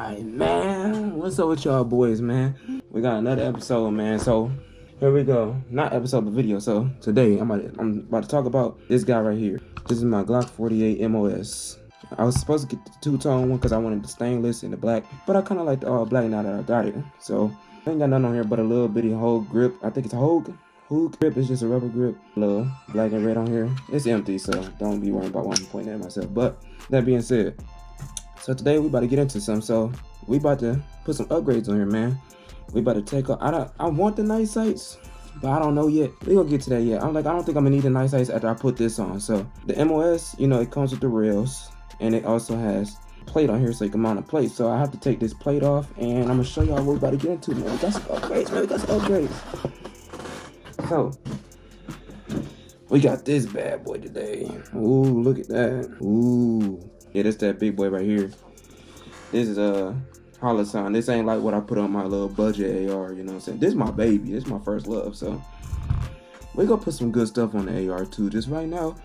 Alright, man. What's up with y'all boys, man? We got another episode, man. So here we go. Not episode, but video. So today I'm about to talk about this guy right here. This is my Glock 48 MOS. I was supposed to get the two-tone one because I wanted the stainless and the black, but I kind of like the all black now that I got it. So I ain't got nothing on here but a little bitty whole grip. I think it's a whole grip. It's just a rubber grip. A little black and red on here. It's empty, so don't be worried about why I'm pointing at myself. But that being said, so today we about to get into some. So we about to put some upgrades on here, man. We about to take off. I want the night sights, but I don't know yet. We gonna get to that yet. I don't think I'm gonna need the night sights after I put this on. So the MOS, you know, it comes with the rails, and it also has plate on here so you can mount a plate. So I have to take this plate off, and I'm gonna show y'all what we about to get into, man. We got some upgrades, man. We got some upgrades. So we got this bad boy today. Ooh, look at that. Ooh. Yeah, this that big boy right here. This is a Holosun. This ain't like what I put on my little budget AR, you know what I'm saying? This is my baby. This is my first love. So we gonna put some good stuff on the AR too. Just right now,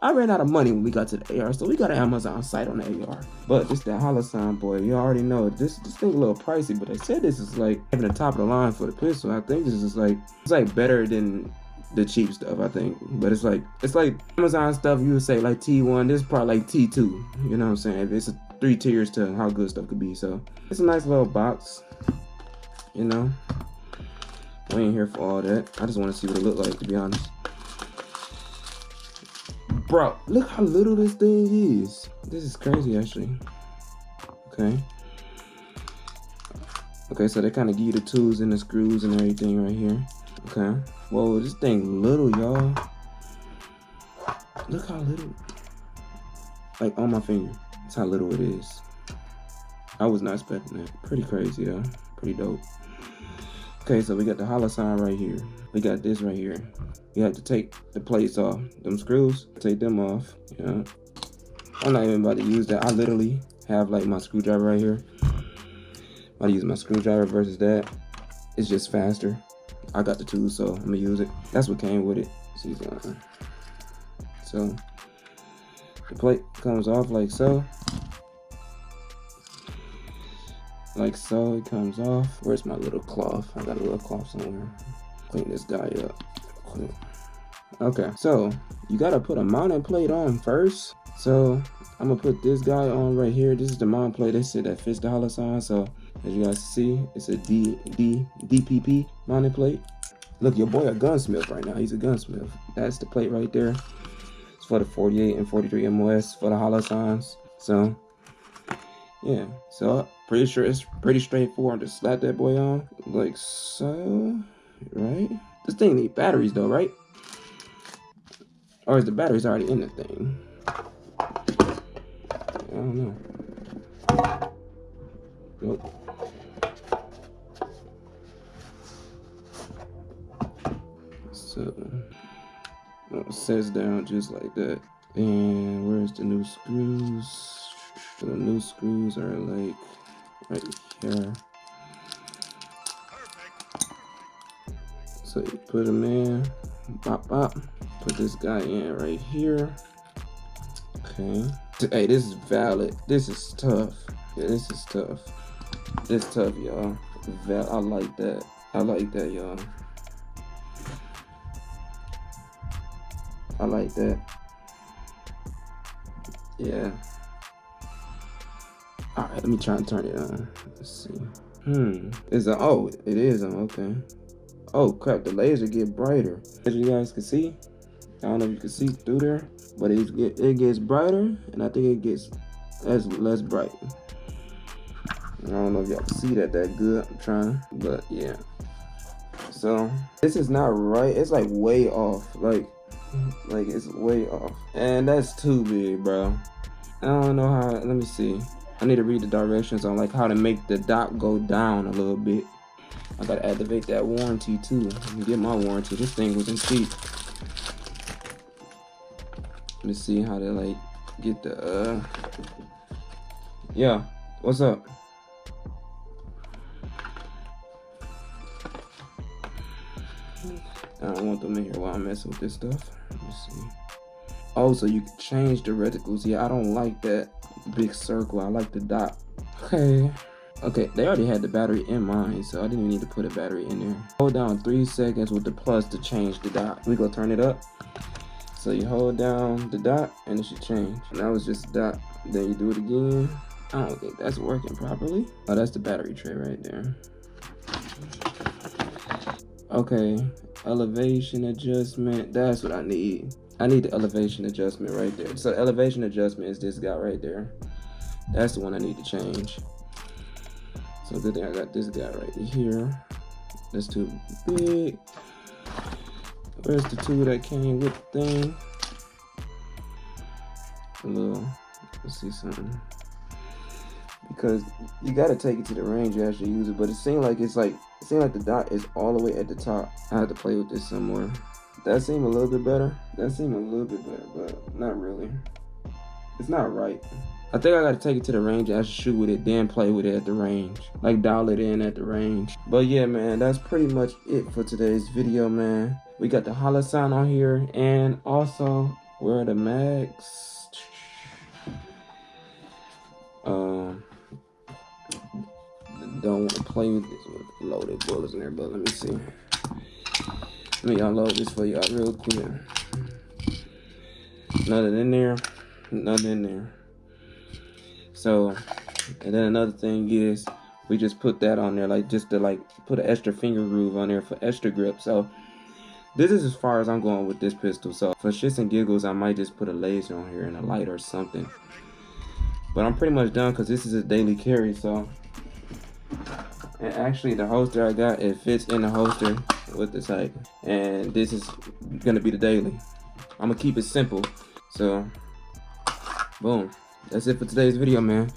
I ran out of money when we got to the AR, so we got an Amazon site on the AR. But this that Holosun, boy, you already know this thing a little pricey, but they said this is like having the top of the line for the pistol. I think this is like, it's like better than the cheap stuff, I think. But it's like Amazon stuff, you would say like T1, this is probably like T2, you know what I'm saying? It's 3 tiers to how good stuff could be. So it's a nice little box, you know. We ain't here for all that. I just want to see what it look like, to be honest. Bro, look how little this thing is. This is crazy, actually. Okay, so they kind of give you the tools and the screws and everything right here. Okay. Whoa, this thing little, y'all. Look how little. Like on my finger. That's how little it is. I was not expecting that. Pretty crazy, though. Pretty dope. Okay, so we got the Holosun right here. We got this right here. You have to take the plates off. Them screws, take them off. Yeah. I'm not even about to use that. I literally have like my screwdriver right here. I use my screwdriver versus that. It's just faster. I got the tools, so I'm gonna use it. That's what came with it. See, so the plate comes off like so. Like so, it comes off. Where's my little cloth? I got a little cloth somewhere. Clean this guy up. Okay, so you gotta put a mounting plate on first. So I'm gonna put this guy on right here. This is the mounting plate. They said that fits the Holosun. So as you guys see, it's a DPP mounting plate. Look, your boy a gunsmith right now. He's a gunsmith. That's the plate right there. It's for the 48 and 43 MOS for the Holosuns. So yeah, so pretty sure it's pretty straightforward to slap that boy on like so, right? This thing need batteries though, right? Or is the batteries already in the thing? I don't know. Nope. So it says down just like that. And where's the new screws? The new screws are like right here. So you put them in, pop. Put this guy in right here. Okay. Hey, this is valid. This is tough. Yeah, this is tough. This is tough, y'all. I like that. I like that, y'all. I like that. Yeah. Alright, let me try and turn it on. Let's see. Is it? Oh, it is on. Okay. Oh crap, the laser get brighter. As you guys can see, I don't know if you can see through there, but it gets brighter, and I think it gets less bright. I don't know if y'all can see that good. I'm trying, but yeah. So this is not right. It's like way off. Like it's way off, and that's too big, bro. I don't know how. Let me see. I need to read the directions on like how to make the dot go down a little bit. I gotta activate that warranty too. Let me get my warranty. This thing wasn't cheap. Let me see how to like get the yeah, what's up? I don't want them in here while I'm messing with this stuff. Let me see. Oh, so you can change the reticles. Yeah, I don't like that big circle. I like the dot. Okay. Okay, they already had the battery in mine, so I didn't even need to put a battery in there. Hold down 3 seconds with the plus to change the dot. We go turn it up. So you hold down the dot and it should change. And that was just a dot. Then you do it again. I don't think that's working properly. Oh, that's the battery tray right there. Okay, elevation adjustment. That's what I need. I need the elevation adjustment right there. So elevation adjustment is this guy right there. That's the one I need to change. So good thing I got this guy right here. That's too big. Where's the two that came with the thing? A little, let's see something. Because you gotta take it to the range you actually use it, but it seemed like the dot is all the way at the top. I have to play with this some more. That seemed a little bit better. But not really. It's not right. I think I gotta take it to the range and actually shoot with it, then play with it at the range. Like dial it in at the range. But yeah, man, that's pretty much it for today's video, man. We got the Holosun on here, and also, where are the mags? Don't want to play with this with loaded bullets in there, but let me see. Let me unload this for y'all real quick. Nothing in there. Nothing in there. So, and then another thing is, we just put that on there, like just to like put an extra finger groove on there for extra grip. So, this is as far as I'm going with this pistol. So, for shits and giggles, I might just put a laser on here and a light or something. But I'm pretty much done because this is a daily carry. So, and actually the holster I got, it fits in the holster with the sight. And this is gonna be the daily. I'm gonna keep it simple. So, boom. That's it for today's video, man.